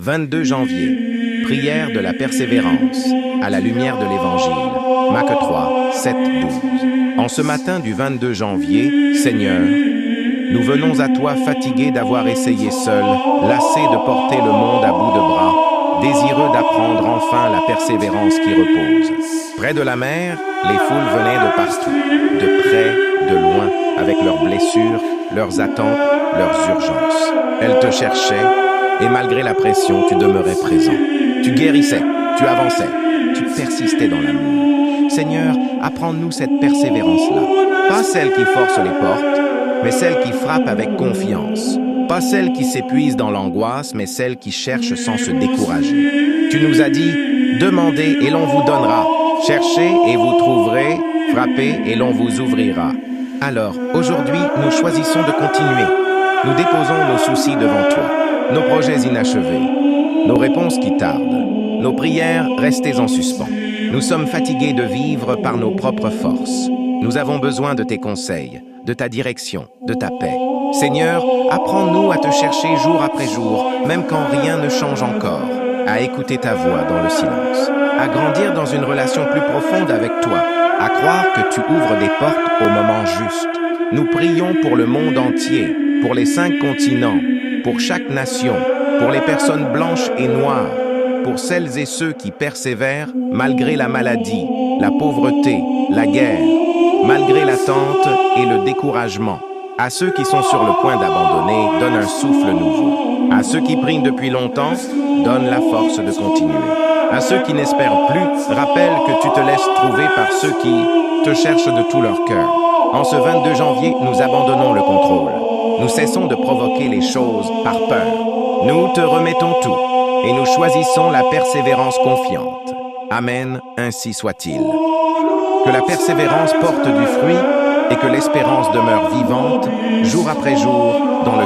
22 janvier, prière de la persévérance, à la lumière de l'Évangile, Mac 3, 7, 12. En ce matin du 22 janvier, Seigneur, nous venons à toi fatigués d'avoir essayé seuls, lassés de porter le monde à bout de bras, désireux d'apprendre enfin la persévérance qui repose. Près de la mer, les foules venaient de partout, de près, de loin, avec leurs blessures, leurs attentes, leurs urgences. Elles te cherchaient, et malgré la pression, tu demeurais présent. Tu guérissais, tu avançais, tu persistais dans l'amour. Seigneur, apprends-nous cette persévérance-là. Pas celle qui force les portes, mais celle qui frappe avec confiance. Pas celle qui s'épuise dans l'angoisse, mais celle qui cherche sans se décourager. Tu nous as dit, demandez et l'on vous donnera. Cherchez et vous trouverez, frappez et l'on vous ouvrira. Alors, aujourd'hui, nous choisissons de continuer. Nous déposons nos soucis devant toi, nos projets inachevés, nos réponses qui tardent, nos prières restées en suspens. Nous sommes fatigués de vivre par nos propres forces. Nous avons besoin de tes conseils, de ta direction, de ta paix. Seigneur, apprends-nous à te chercher jour après jour, même quand rien ne change encore, à écouter ta voix dans le silence, à grandir dans une relation plus profonde avec toi, à croire que tu ouvres des portes au moment juste. Nous prions pour le monde entier, pour les 5 continents, pour chaque nation, pour les personnes blanches et noires, pour celles et ceux qui persévèrent malgré la maladie, la pauvreté, la guerre, malgré l'attente et le découragement. À ceux qui sont sur le point d'abandonner, donne un souffle nouveau. À ceux qui prient depuis longtemps, donne la force de continuer. À ceux qui n'espèrent plus, rappelle que tu te laisses trouver par ceux qui te cherchent de tout leur cœur. En ce 22 janvier, nous abandonnons le contrôle. Nous cessons de provoquer les choses par peur. Nous te remettons tout et nous choisissons la persévérance confiante. Amen, ainsi soit-il. Que la persévérance porte du fruit et que l'espérance demeure vivante, jour après jour, dans le